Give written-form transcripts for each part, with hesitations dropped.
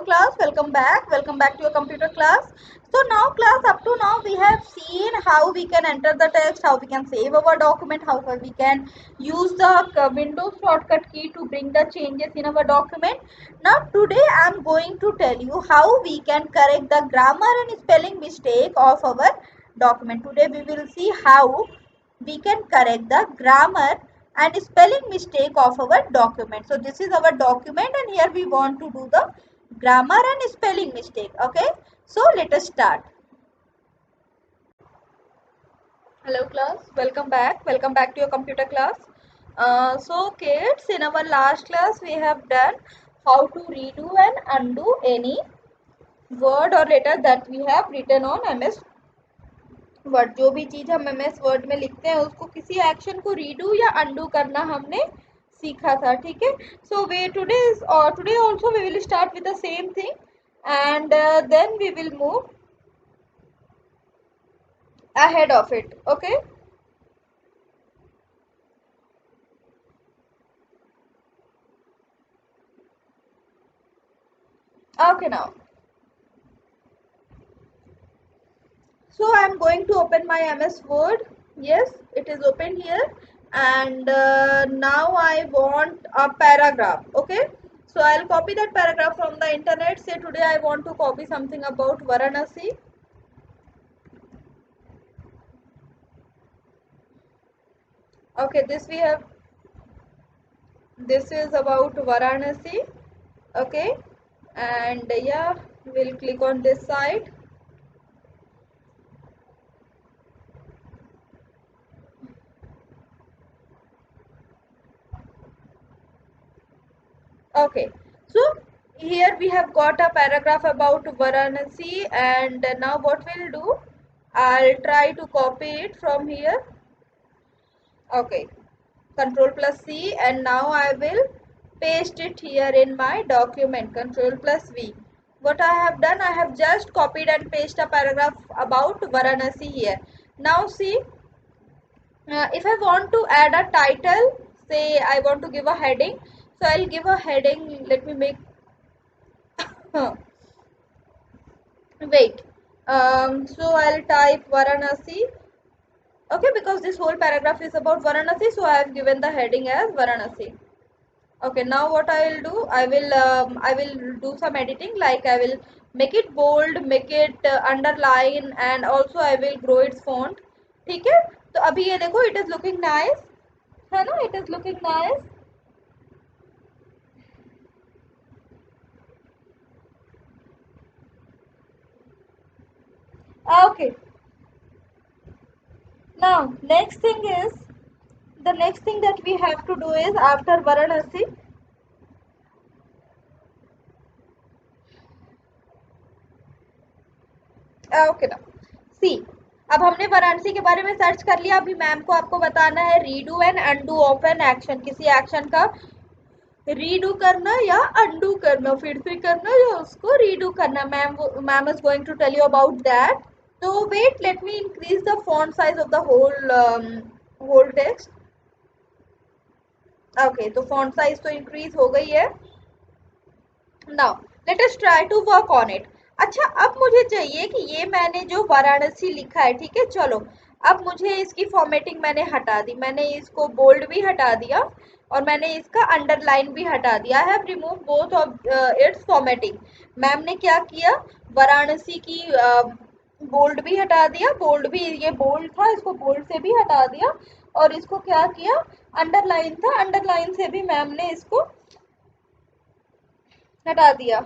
class, welcome back to your computer class. So now class, up to now we have seen how we can enter the text, how we can save our document, how we can use the Windows shortcut key to bring the changes in our document. Now today I am going to tell you how we can correct the grammar and spelling mistake of our document. Today we will see how we can correct the grammar and spelling mistake of our document. So this is our document and here we want to do the grammar and spelling mistake. Okay, so let us start. Hello class, welcome back to your computer class. So kids, in our last class we have done how to redo and undo any word or letter that we have written on MS word. जो भी चीज हम MS word में लिखते हैं उसको किसी action को रीडू या अंडू करना हमने सीखा था. ठीक है, so we today also we will start with the same thing and then we will move ahead of it. Okay, now so I am going to open my MS Word. Yes, it is open here and now I want a paragraph. Okay, so I'll copy that paragraph from the internet. Say today I want to copy something about Varanasi. Okay, this is about Varanasi. Okay, and yeah, we'll click on this site. Okay, so here we have got a paragraph about Varanasi and now what we'll do, I'll try to copy it from here. Okay, Control plus C and now I will paste it here in my document. Control plus V. What I have done, I have just copied and pasted a paragraph about Varanasi here. Now see, if I want to add a title, say I want to give a heading, so I'll give a heading. Let me make wait. So I'll type Varanasi. Okay, because this whole paragraph is about Varanasi, so I have given the heading as Varanasi. Okay, now what I will do, I will do some editing, like I will make it bold, make it underline and also I will grow its font. ठीक है, तो अभी ये देखो, it is looking nice, है ना, it is looking nice. Okay, now next thing is, the next thing that we have to do is after Varanasi, okay ना, सी, अब हमने वाराणसी के बारे में सर्च कर लिया. अभी मैम को आपको बताना है redo and undo of an action. किसी एक्शन का रीडू करना या अंडू करना, फिर से करना या उसको रीडू करना. Ma'am is going to tell you about that. तो wait, let me increase the font size of the whole text. Okay, तो फॉन्ट साइज तो इंक्रीज हो गई है. Now let us try to work on it. अच्छा, अब मुझे चाहिए कि ये मैंने जो वाराणसी लिखा है, ठीक है, चलो अब मुझे इसकी फॉर्मेटिंग मैंने हटा दी. मैंने इसको बोल्ड भी हटा दिया और मैंने इसका अंडरलाइन भी हटा दिया. I have remove both of its formatting. Ma'am ने क्या किया, वाराणसी की बोल्ड भी हटा दिया, बोल्ड भी, ये बोल्ड था इसको बोल्ड से भी हटा दिया और इसको क्या किया, अंडरलाइन था, अंडरलाइन से भी मैम ने इसको हटा दिया.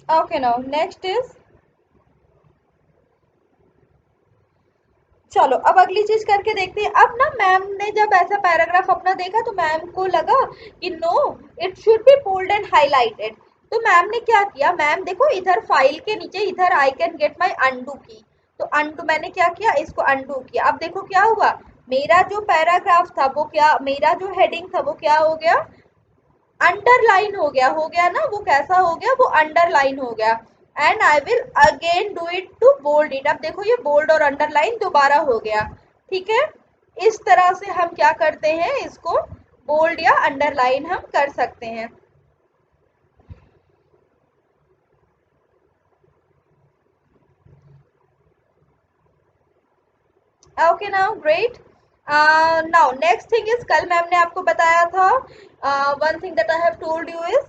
ओके, नाउ नेक्स्ट इज, चलो अब अगली चीज करके देखते हैं. अब ना मैम ने जब ऐसा पैराग्राफ अपना देखा तो मैम को लगा कि no, it should be bold and highlighted. तो मैम ने क्या किया, मैम देखो इधर फाइल के नीचे इधर I can get my undo की, तो अंडू मैंने क्या किया, इसको अंडू किया. अब देखो क्या हुआ, मेरा जो पैराग्राफ था वो क्या, मेरा जो हेडिंग था वो क्या हो गया, अंडरलाइन हो गया ना. वो कैसा हो गया, वो अंडरलाइन हो गया. And I will again do it to bold it. अब देखो ये बोल्ड और अंडरलाइन दोबारा हो गया. ठीक है, इस तरह से हम क्या करते हैं, इसको बोल्ड या अंडरलाइन हम कर सकते हैं। Okay now great. Now next thing is, कल मैम ने आपको बताया था one thing that I have told you is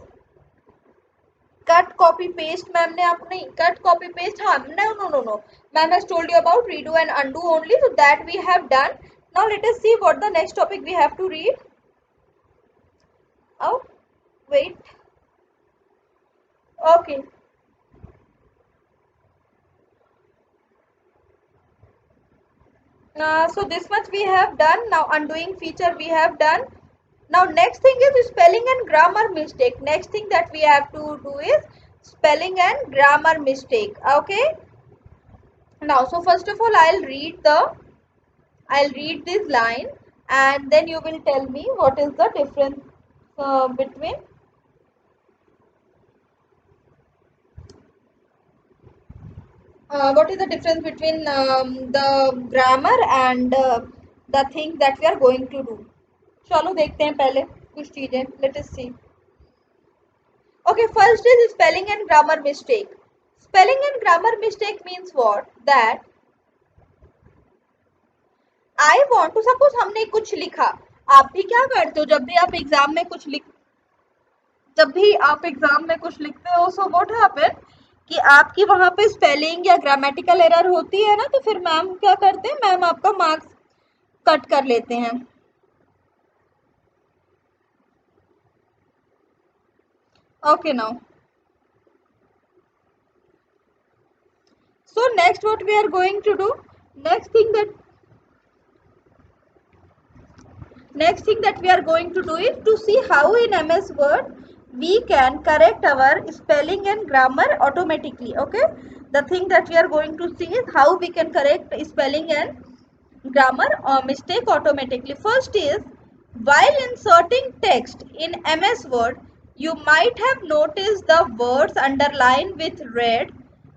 cut copy paste. Ma'am ने आपको नहीं, कट कॉपी पेस्ट, हाँ, no no no no, ma'am has told you about redo and undo only, so that we have done. Now let us see what the next topic we have to read. Oh wait, okay. So this much we have done. Now undoing feature we have done. Now next thing is spelling and grammar mistake. Next thing that we have to do is spelling and grammar mistake. Okay. Now so first of all I'll read this line, and then you will tell me what is the difference between what is the difference between the grammar and the thing that we are going to do. चलो देखते हैं पहले कुछ चीजें, let us see. Okay, first is spelling and grammar mistake. Spelling and grammar mistake means what? That I want to, suppose हमने कुछ लिखा, आप भी क्या करते हो जब भी आप एग्जाम में कुछ लिख, जब भी आप एग्जाम में कुछ लिखते हो, सो व्हाट हैपन कि आपकी वहां पे स्पेलिंग या ग्रामेटिकल एरर होती है ना, तो फिर मैम क्या करते हैं, मैम आपका मार्क्स कट कर लेते हैं। Okay now, so next what we are going to do, next thing that next thing that we are going to do is to see how in MS Word we can correct our spelling and grammar automatically. Okay, the thing that we are going to see is how we can correct spelling and grammar mistake automatically. First is, while inserting text in MS Word, you might have noticed the words underlined with red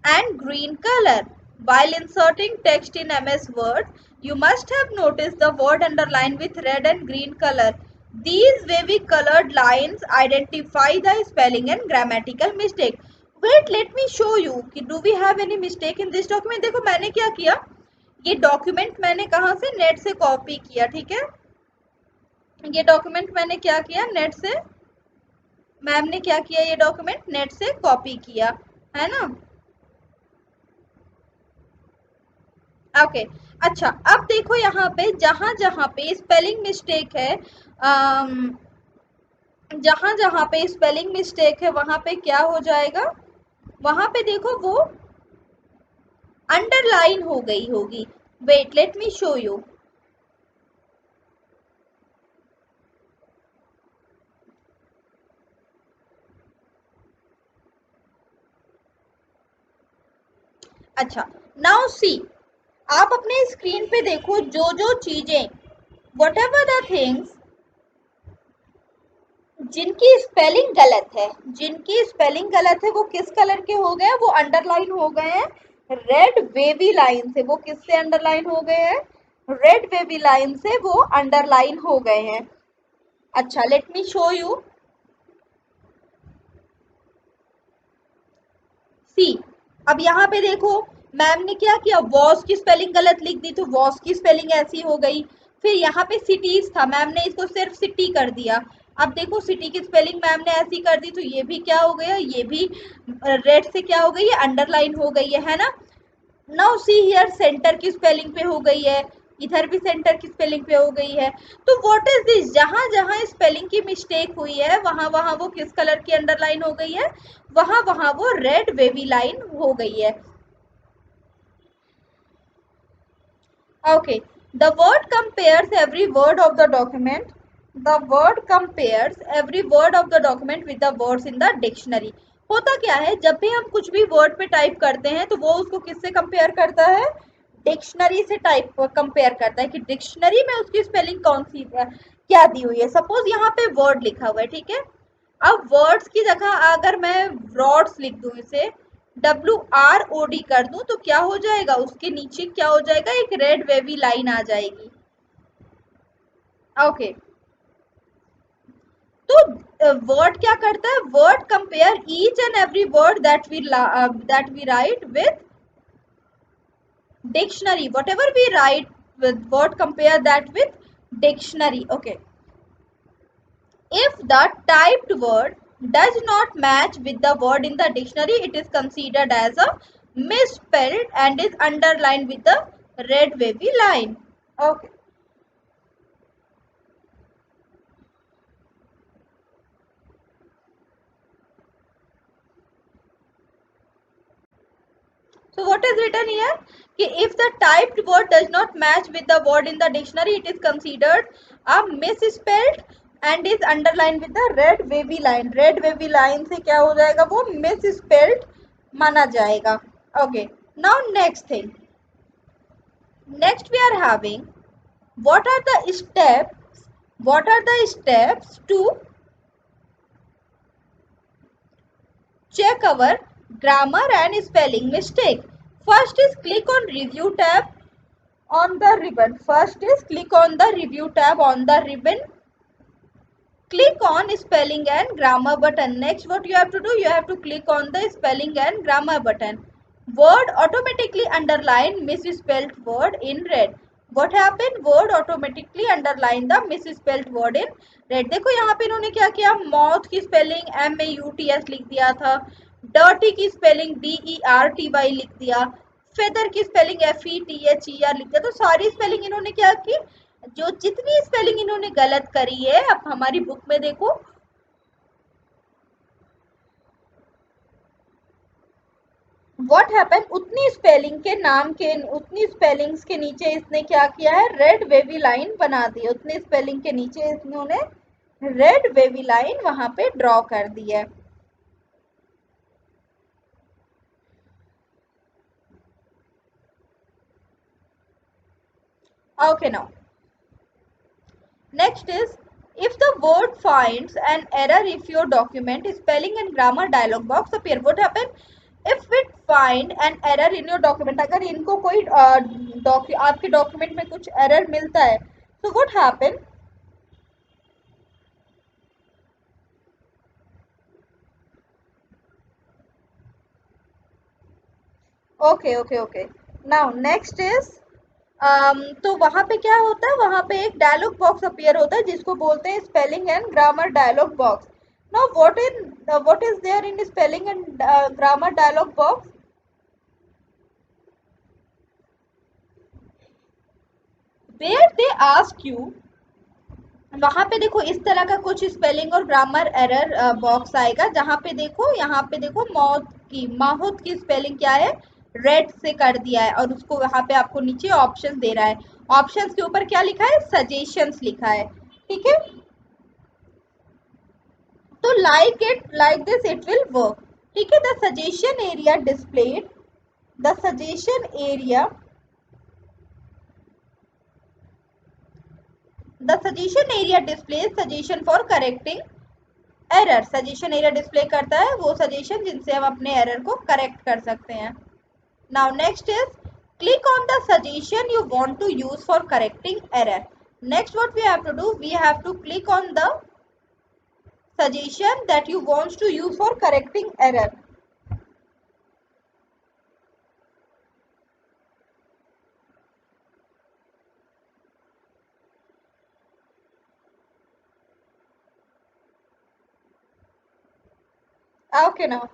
and green color. While inserting text in MS Word, you must have noticed the word underlined with red and green color. These wavy colored lines identify the spelling and grammatical mistake. Wait, let me show you कि do we have any mistake in this document. देखो मैंने क्या किया, ये document मैंने कहाँ से, net से कॉपी किया, ठीक है। ये डॉक्यूमेंट मैंने क्या किया, नेट से, मैम ने क्या किया, ये डॉक्यूमेंट नेट से कॉपी किया, है ना। ओके, अच्छा अब देखो यहाँ पे जहां जहां पे स्पेलिंग मिस्टेक है, जहां जहां पे स्पेलिंग मिस्टेक है वहां पे क्या हो जाएगा, वहां पे देखो वो अंडरलाइन हो गई होगी। Wait let me show you. अच्छा, नाउ सी, आप अपने स्क्रीन पे देखो जो जो चीजें, वट एवर द थिंग्स जिनकी स्पेलिंग गलत है, जिनकी स्पेलिंग गलत है वो किस कलर के हो गए, वो अंडरलाइन हो गए हैं रेड वेवी लाइन से। वो किससे अंडरलाइन हो गए हैं, रेड वेवी लाइन से वो अंडरलाइन हो गए हैं। अच्छा लेट मी शो यू। सी, अब यहाँ पे देखो मैम ने क्या किया, वॉस की स्पेलिंग गलत लिख दी तो वॉस की स्पेलिंग ऐसी हो गई। फिर यहाँ पे सिटीज था, मैम ने इसको सिर्फ सिटी कर दिया। अब देखो सिटी की स्पेलिंग मैम ने ऐसी कर दी तो ये भी क्या हो गया, ये भी रेड से क्या हो गई है, अंडरलाइन हो गई है ना। नाउ सी हियर, सेंटर की स्पेलिंग पे हो गई है, इधर भी सेंटर की स्पेलिंग पे हो गई है। तो व्हाट इज दिस, जहां जहां स्पेलिंग की मिस्टेक हुई है वहां वहां वो किस कलर की अंडरलाइन हो गई है, वहां वहां वो रेड वेवी लाइन हो गई है। Okay, the word compares every word of the document. The word compares every word of the document with the words in the dictionary. होता क्या है, जब भी हम कुछ भी वर्ड पे टाइप करते हैं तो वो उसको किससे कंपेयर करता है, डिक्शनरी से टाइप कंपेयर करता है कि डिक्शनरी में उसकी स्पेलिंग कौन सी क्या दी हुई है। सपोज यहाँ पे वर्ड लिखा हुआ है, ठीक है। अब वर्ड्स की जगह अगर मैं रॉड्स लिख दूं, इसे WROD कर दूं तो क्या हो जाएगा, उसके नीचे क्या हो जाएगा, एक रेड वेवी लाइन आ जाएगी। ओके, वर्ड क्या करता है, Word compare each and every word that we write with dictionary. Whatever we write with word, compare that with dictionary. Okay, if the typed word does not match with the word in the dictionary, it is considered as a misspelled and is underlined with the red wavy line. Okay, so what is written here? If the typed word does not match with the word in the dictionary, it is considered a misspelled and is underlined with the red wavy line. Red wavy line से क्या हो जाएगा, वो misspelled माना जाएगा. Okay, now next thing. Next we are having what are the steps? What are the steps to check our grammar and spelling mistake? First is click on review tab on the ribbon. First is click on the review tab on the ribbon. Click on spelling and grammar button. Next what you have to do, you have to click on the spelling and grammar button. Word automatically underline misspelled word in red. What happened? Word automatically underline the misspelled word in red. देखो यहाँ पे इन्होंने क्या किया, mouth की spelling MAUTS लिख दिया था, dirty की spelling DERTY लिख दिया, feather की spelling FETHER लिख दिया. तो सारी spelling इन्होंने क्या की, जो जितनी स्पेलिंग इन्होंने गलत करी है, अब हमारी बुक में देखो व्हाट हैपन, उतनी स्पेलिंग के नाम के, उतनी स्पेलिंग्स के नीचे इसने क्या किया है, रेड वेवी लाइन बना दी. उतनी स्पेलिंग के नीचे इन्होंने रेड वेवी लाइन वहां पे ड्रॉ कर दी है. Okay, now next is, if the word finds an error if your document spelling and grammar dialog box appear. What happen? If it find an error in your document, अगर इनको कोई आपके document में कुछ error मिलता है, so what happen? Okay. Now next is, तो वहां पे क्या होता है, वहां पे एक डायलॉग बॉक्स अपीयर होता है जिसको बोलते हैं spelling and grammar dialog box. Now what is there in spelling and grammar dialog box? Where they ask you, वहां पे देखो इस तरह का कुछ स्पेलिंग और ग्रामर एरर बॉक्स आएगा, जहां पे देखो, यहाँ पे देखो माहुत की स्पेलिंग क्या है, रेड से कर दिया है, और उसको वहां पे आपको नीचे ऑप्शंस दे रहा है. ऑप्शंस के ऊपर क्या लिखा है, सजेशंस लिखा है. ठीक है, तो like this it will work. ठीक है, the suggestion area displayed, the suggestion area, the suggestion area displays suggestion for correcting error. Suggestion area display करता है वो सजेशन जिनसे हम अपने एरर को करेक्ट कर सकते हैं. Now next is, click on the suggestion you want to use for correcting error. Next what we have to do, we have to click on the suggestion that you want to use for correcting error. Okay, now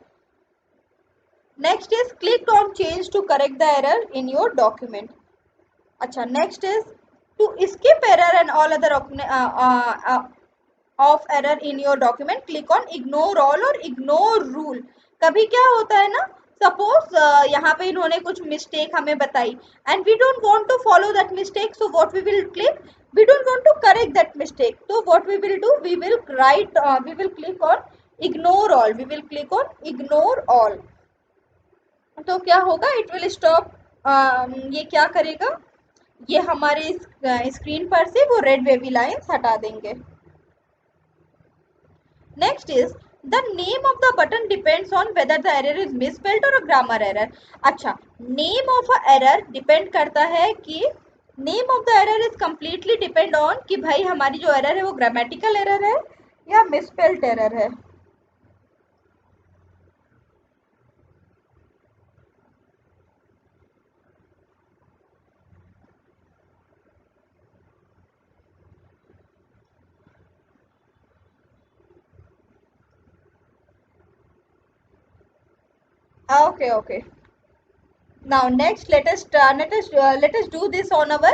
next is click on change to correct the error in your document. अच्छा, next is to skip error and all other of error in your document, click on ignore all or ignore rule. कभी क्या होता है ना, suppose यहाँ पे इन्होंने कुछ मिस्टेक हमें बताई and we don't want to follow that mistake, so what we will click, we don't want to correct that mistake, so what we will do, we will click on ignore all. We will click on ignore all. तो क्या होगा, it will stop, ये क्या करेगा, ये हमारे screen पर से वो रेड वेवी लाइंस हटा देंगे. Next is, the name of the button depends on whether the error is misspelled और ग्रामर एरर. अच्छा, name of a error depend करता है कि name of the error is completely depend on कि भाई हमारी जो एरर है वो ग्रामेटिकल एरर है या मिसस्पेल्ड एरर है। Okay, okay. Now next, let us do this on our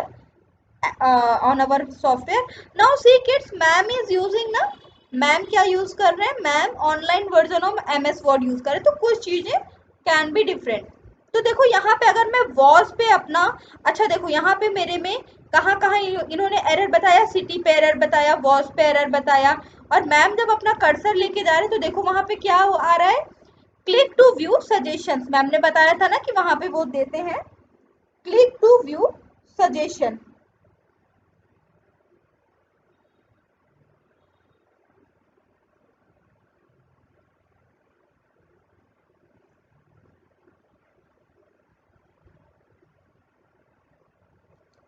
software. Now see kids, ma'am is using ना, मैम क्या यूज कर रहे हैं, ma'am online version of MS word use कर रहे हैं, तो कुछ चीजें कैन बी डिफरेंट। तो देखो यहाँ पे अगर मैं वॉज पे अपना, अच्छा देखो यहाँ पे मेरे में कहाँ कहाँ इन्होंने एरर बताया, सिटी पे एरर बताया, वॉज पे एरर बताया, और मैम जब अपना कर्सर लेके जा रहे हैं तो देखो वहां पे क्या आ रहा है, click to view suggestions. Ma'am ने बताया था ना कि वहां पे वो देते हैं click to view suggestion.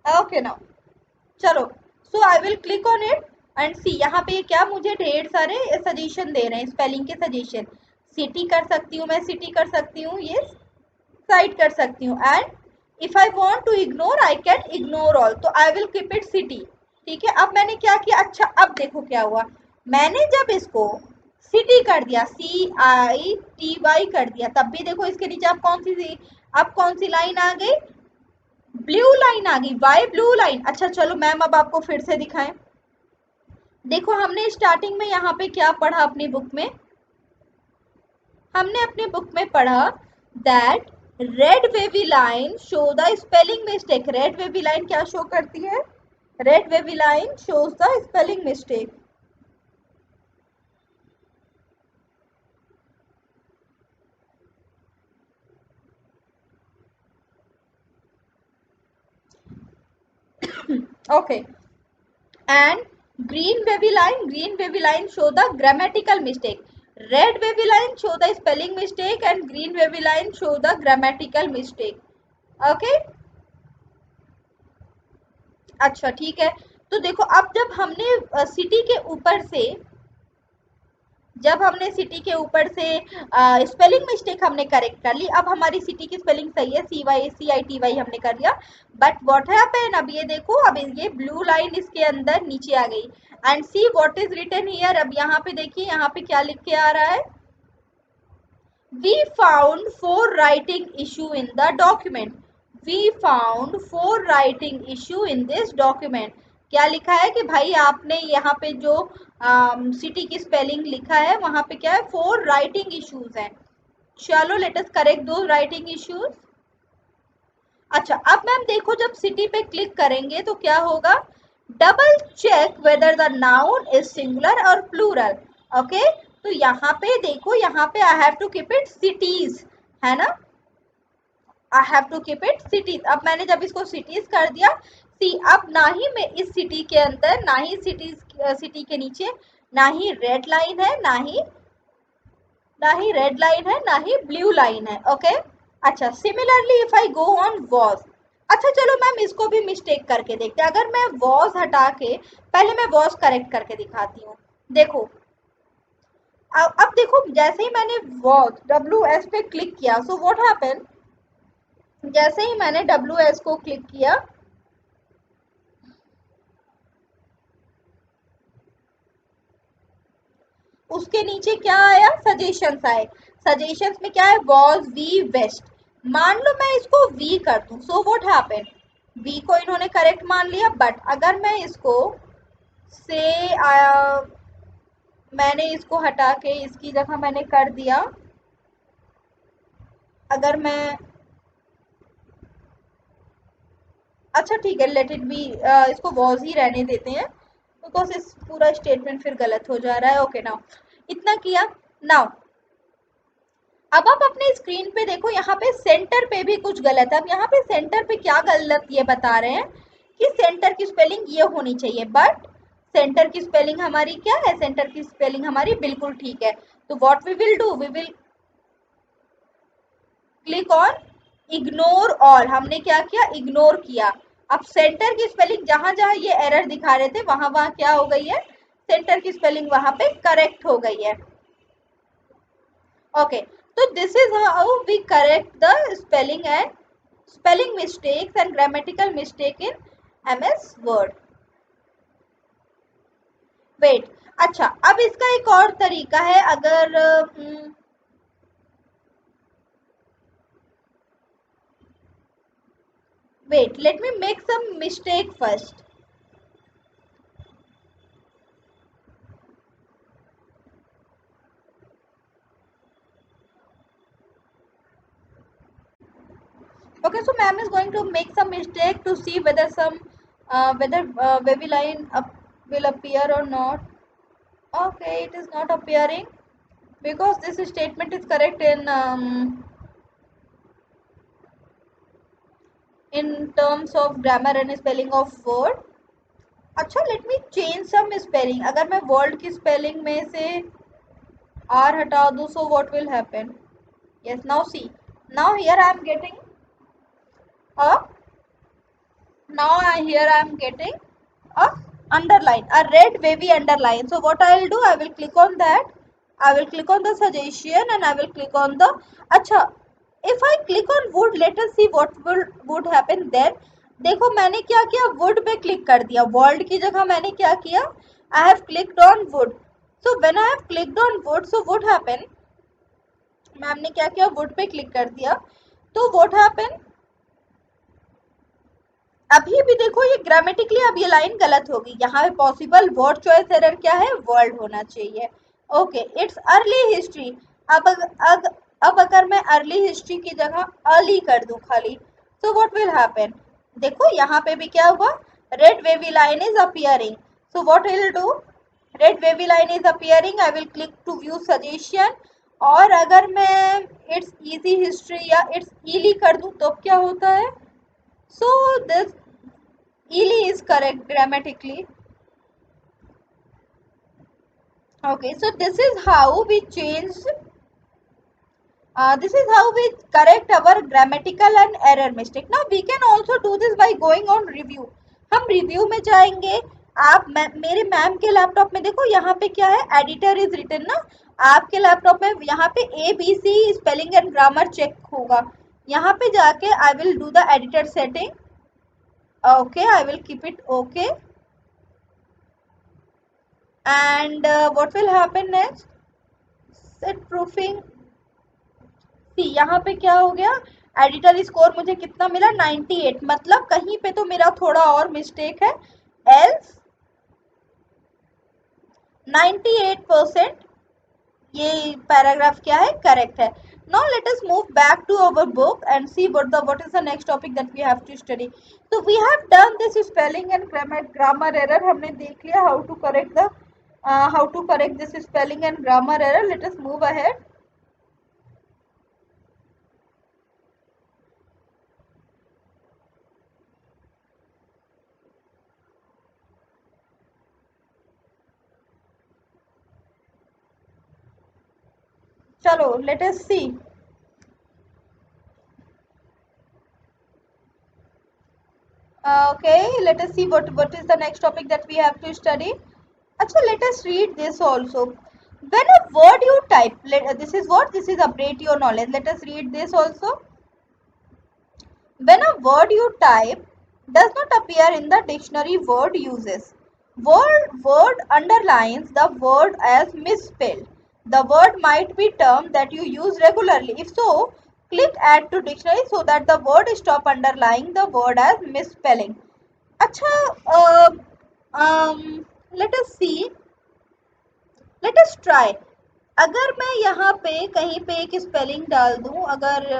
Okay now चलो, so I will click on it and see, यहाँ पे क्या मुझे ढेर सारे सजेशन दे रहे हैं, स्पेलिंग के सजेशन। सिटी कर सकती हूँ, मैं सिटी कर सकती हूँ, ये साइट कर सकती हूँ, and if I want to ignore I can ignore all, तो I will keep it city. ठीक है, अब मैंने क्या किया, अच्छा अब देखो क्या हुआ, मैंने जब इसको सिटी कर दिया, CITY कर दिया, तब भी देखो इसके नीचे अब कौन सी लाइन आ गई, ब्लू लाइन आ गई, वाई ब्लू लाइन। अच्छा चलो मैम अब आपको फिर से दिखाएं। देखो हमने स्टार्टिंग में यहाँ पे क्या पढ़ा अपनी बुक में, हमने अपनी बुक में पढ़ा that red wavy line show the spelling mistake. Red wavy line क्या शो करती है, red wavy line shows the spelling mistake. Okay, and green wavy line show the grammatical mistake, red wavy line show the spelling mistake, and green wavy line show the grammatical mistake. okay, अच्छा ठीक है, तो देखो अब जब हमने city के ऊपर से स्पेलिंग मिस्टेक हमने करेक्ट कर ली, अब हमारी सिटी की स्पेलिंग सही है, CYCITY हमने कर लिया, बट व्हाट हैपेंड, अब ये देखो, अब ये ब्लू लाइन इसके अंदर नीचे आ गई, and see what is written here. अब यहाँ पे देखिए, यहाँ पे क्या लिख के आ रहा है, we found 4 writing issue in the document, we found 4 writing issue in this document. क्या लिखा है कि भाई आपने यहाँ पे जो सिटी की स्पेलिंग लिखा है वहां पे क्या है, 4 राइटिंग इश्यूज हैं। चलो लेट अस करेक्ट दो राइटिंग इश्यूज। अच्छा अब मैम देखो, जब सिटी पे क्लिक करेंगे तो क्या होगा, double check whether the noun is singular और प्लूरल। ओके, तो यहाँ पे देखो, यहाँ पे I have to keep it cities, है ना, I have to keep it cities. अब मैंने जब इसको सिटीज कर दिया, सी अब ना ही मैं इस सिटी के अंदर, ना ही सिटी के नीचे ना ही रेड लाइन है, ना ही रेड लाइन है, ना ही ब्लू लाइन है। ओके, अच्छा similarly if I go on was, अच्छा चलो मैम इसको भी मिस्टेक करके देखते हैं, अगर मैं वॉज हटा के, पहले मैं वॉज करेक्ट करके दिखाती हूँ। देखो अब देखो, जैसे ही मैंने वॉज WS पे क्लिक किया, सो व्हाट हैपेंड, जैसे ही मैंने WS को क्लिक किया, उसके नीचे क्या आया, सजेशंस आए। सजेशंस में क्या है, वॉज वी वेस्ट। मान लो मैं इसको वी कर दूं, सो व्हाट हैपेंड, वी को इन्होंने करेक्ट मान लिया, बट अगर मैं इसको से मैंने इसको हटा के इसकी जगह मैंने कर दिया, अगर मैं, अच्छा ठीक है लेट इट बी, इसको वॉज ही रहने देते हैं, बिकॉज इस पूरा स्टेटमेंट फिर गलत हो जा रहा है। ओके नाउ इतना किया। नाउ अब आप अपने स्क्रीन पे देखो, यहाँ पे सेंटर पे भी कुछ गलत है। अब यहाँ पे सेंटर पे क्या गलत ये बता रहे हैं कि सेंटर की स्पेलिंग ये होनी चाहिए, बट सेंटर की स्पेलिंग हमारी क्या है, सेंटर की स्पेलिंग हमारी बिल्कुल ठीक है। तो what we will do, we will click on ignore all. हमने क्या किया, इग्नोर किया। अब सेंटर की स्पेलिंग जहां जहां ये एरर दिखा रहे थे वहां वहां क्या हो गई है, सेंटर की स्पेलिंग वहां पे करेक्ट हो गई है। ओके, तो this is how we correct the spelling mistakes and grammatical mistake in MS Word. Wait, अच्छा अब इसका एक और तरीका है, अगर wait, let me make some mistake first. Okay, so ma'am is going to make some mistake to see whether wavy line will appear or not. Okay, it is not appearing because this statement is correct in terms of grammar and spelling of word. अच्छा, let me change some spelling. अगर मैं word की spelling में से R हटा दूँ, so what will happen? Yes, now see. Now here I am getting a here I am getting a underline, a red wavy underline. So what I will do, I will click on that. I will click on the suggestion and I will click on the. अच्छा, if I click on wood, let us see what would happen then. देखो मैंने क्या किया, wood पे click कर दिया, world की जगह मैंने क्या किया, I have clicked on wood. So when I have clicked on wood, so what happened? Ma'am ने क्या किया, wood पे क्लिक कर दिया, तो what happened? अभी भी देखो ये ग्रामेटिकली अब ये लाइन गलत होगी, यहाँ पे पॉसिबल वर्ड चॉइस एरर क्या है, वर्ड होना चाहिए। Okay, it's early history. अब अगर मैं अर्ली हिस्ट्री की जगह अर्ली कर दूं खाली, तो व्हाट विल हैपन? देखो यहाँ पे भी क्या हुआ, red wavy line is appearing. So what will do, red wavy line is appearing, I will click to view suggestion. और अगर मैं इट्स इजी हिस्ट्री या इट्स ईली कर दूं तो क्या होता है? So this Ely is correct grammatically. Okay, so this is how we change. This is how we correct our grammatical and error mistake. Now we can also do this by going on review. हम review में जाएंगे। आप मेरे ma'am के laptop में देखो, यहाँ पे क्या है, एडिटर इज रिटन ना, आपके लैपटॉप में यहाँ पे ABC spelling and grammar check होगा। यहाँ पे जाके I will do the editor setting. Okay, I will keep it okay. And what will happen next? Set proofing. See, यहाँ पे क्या हो गया, एडिटर स्कोर मुझे कितना मिला, 98, मतलब कहीं पे तो मेरा थोड़ा और मिस्टेक है, एल्स 98% ये पैराग्राफ क्या है, करेक्ट है। Now let us move back to our book and see what is the next topic that we have to study. So we have done this spelling and grammar error. हमने देख लिया how to correct this spelling and grammar error. Let us move ahead. चलो, let us see. Okay, let us see what is the next topic that we have to study. Achha, let us read this also. When a word you type, this is what, this is update your knowledge. Let us read this also. When a word you type does not appear in the dictionary word uses, word underlines the word as misspelled. The word might be term that you use regularly. If so, click add to dictionary so that the word stop underlying the word as misspelling. Acha, let us see. Let us try. अगर मैं यहाँ पे कहीं पे एक spelling डाल दूं, अगर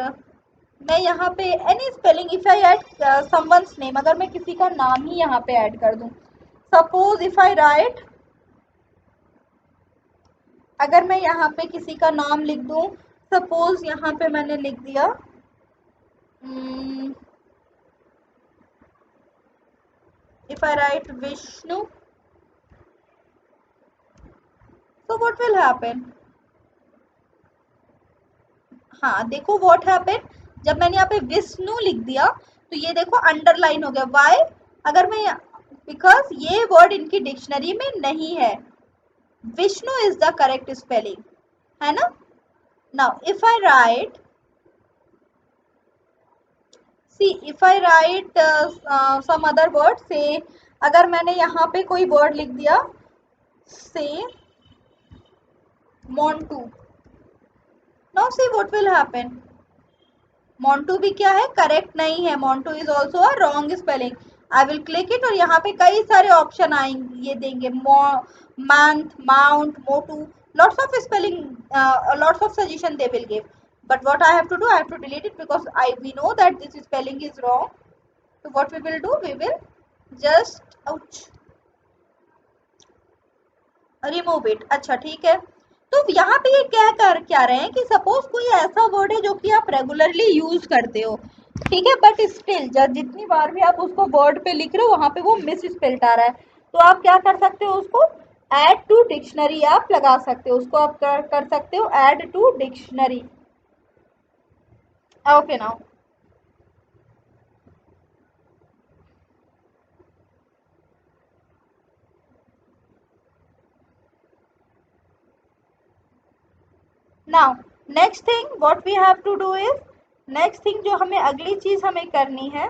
मैं यहाँ पे any spelling, if I add someone's name, अगर मैं किसी का नाम ही यहाँ पे ऐड कर दूं, सपोज इफ आई राइट, अगर मैं यहाँ पे किसी का नाम लिख दूं, सपोज यहाँ पे मैंने लिख दिया if I right Vishnu, so what will happen? हाँ देखो what happened, जब मैंने यहाँ पे विष्णु लिख दिया तो ये देखो अंडरलाइन हो गया। वाई? अगर मैं बिकॉज ये वर्ड इनकी डिक्शनरी में नहीं है, Vishnu is the correct spelling, है ना। Now if I write, see if I write some other word, say अगर मैंने यहाँ पे कोई वर्ड लिख दिया, से Montu, now see what will happen, Montu भी क्या है, करेक्ट नहीं है, Montu is also a wrong spelling. I will click it और यहाँ पे कई सारे ऑप्शन आएंगे, ये देंगे month, mount, Motu, lots of spelling, lots of suggestion they will give, but what I have to do, I have to delete it because we know that this spelling is wrong. So what we will do, we will just ouch, remove it. अच्छा ठीक है, तो यहाँ पे ये क्या रहे हैं कि सपोज कोई ऐसा वर्ड है जो कि आप रेगुलरली यूज करते हो, ठीक है, बट स्टिल जितनी बार भी आप उसको वर्ड पे लिख रहे हो वहां पे वो मिस स्पेल्ड आ रहा है, तो आप क्या कर सकते हो, उसको ऐड टू डिक्शनरी आप लगा सकते हो, उसको आप कर सकते हो add to dictionary. Okay now, now next thing what we have to do is, next thing जो हमें अगली चीज हमें करनी है,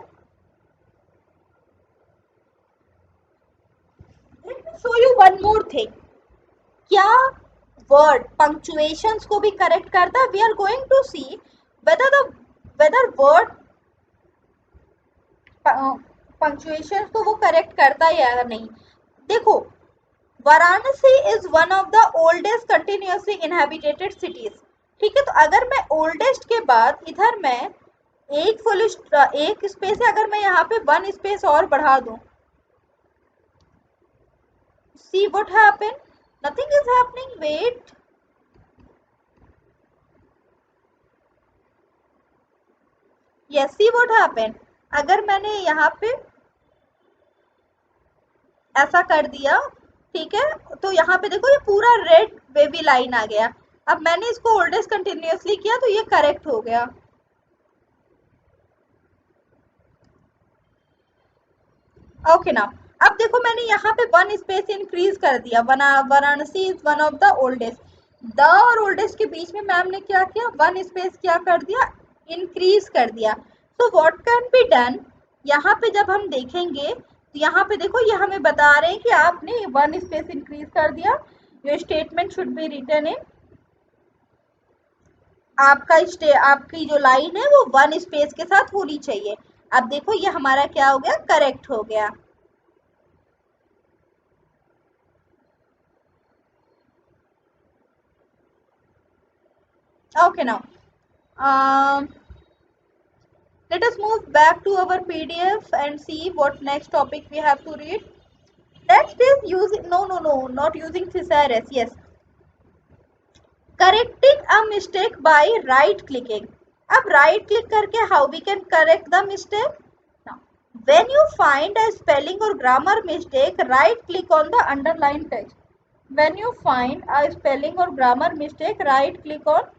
let me show you one more thing, क्या वर्ड पंक्चुएशंस को भी करेक्ट करता है, we are going to see whether the whether word punctuations को वो करेक्ट करता है या नहीं। देखो, Varanasi is one of the oldest continuously inhabited cities, ठीक है, तो अगर मैं ओल्डेस्ट के बाद इधर मैं एक स्पेस है, अगर मैं यहाँ पे वन स्पेस और बढ़ा दूं, see what happen, nothing is happening, wait, yes see what happen, अगर मैंने यहाँ पे ऐसा कर दिया, ठीक है, तो यहाँ पे देखो ये पूरा रेड बेबी लाइन आ गया, अब मैंने इसको ओल्डेस्ट कंटिन्यूसली किया तो ये करेक्ट हो गया। ओके ना, अब देखो मैंने यहाँ पे वन स्पेस इंक्रीज कर दिया, Varanasi is one of the oldest, the और ओल्डेस्ट के बीच में मैम ने क्या किया, वन स्पेस क्या कर दिया, इंक्रीज कर दिया। So what can be done, यहाँ पे जब हम देखेंगे तो यहाँ पे देखो ये हमें बता रहे हैं कि आपने वन स्पेस इंक्रीज कर दिया, your statement should be written in, आपकी जो लाइन है वो वन स्पेस के साथ होनी चाहिए। अब देखो ये हमारा क्या हो गया, करेक्ट हो गया। Okay now, let us move back to our PDF and see what next topic we have to read. Next is using, no, not using thesaurus, yes, correcting a mistake by right clicking. अब right click करके how we can correct the mistake? Now, when you find a spelling or grammar mistake, right click on the underlined text. When you find a spelling or grammar mistake, right click on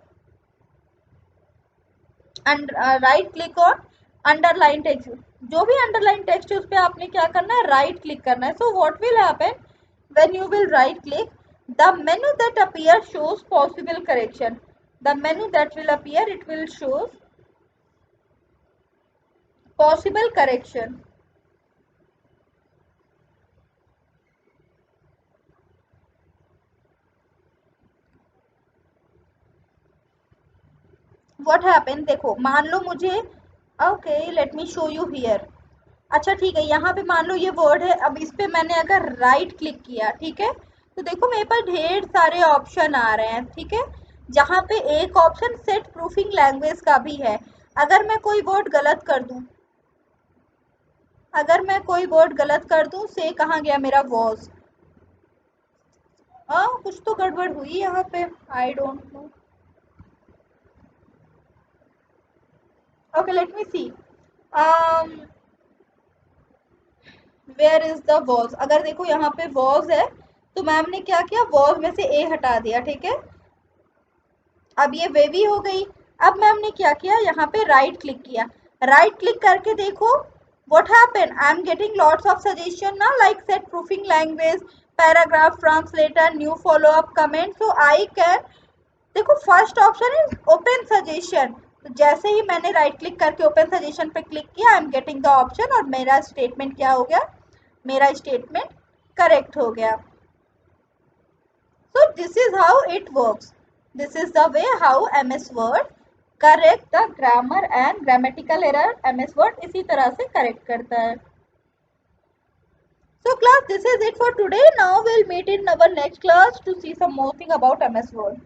right click on underline text, जो भी underline text है उस पर आपने क्या करना है, right click करना है। सो what will happen when you will write click, the menu that appear shows possible correction, the menu that will appear it will shows possible correction. What happen, देखो मान लो मुझे, okay let me show you here, अच्छा ठीक है, यहाँ पे मान लो ये वर्ड है, अब इस पे मैंने अगर राइट क्लिक किया, ठीक है, तो देखो मेरे पास ढेर सारे ऑप्शन आ रहे हैं, ठीक है, जहाँ पे एक ऑप्शन सेट प्रूफिंग लैंग्वेज का भी है। अगर मैं कोई वर्ड गलत कर दूं, अगर मैं कोई वर्ड गलत कर दूं, से कहाँ गया मेरा वॉज, कुछ तो गड़बड़ हुई यहाँ पे, I don't know, okay let me see, where is the was, अगर देखो यहाँ पे वॉज है तो मैम ने क्या किया, वॉज में से ए हटा दिया, ठीक है, अब ये वेवी हो गई। अब मैम ने क्या किया, यहाँ पे राइट क्लिक किया, राइट क्लिक करके देखो what happen, I am getting lots of suggestion ना, like set proofing language, paragraph, translator, new follow up, comment. So I can, देखो first option is open suggestion. तो जैसे ही मैंने राइट क्लिक करके ओपन सजेशन पे क्लिक किया, I am getting the option और मेरा स्टेटमेंट क्या हो गया, मेरा स्टेटमेंट करेक्ट हो गया. So this is how it works. This is the way how MS Word correct the grammar and grammatical error. MS Word इसी तरह से correct करता है. So class, this is it for today. Now we'll meet in our next class to see some more thing about MS Word.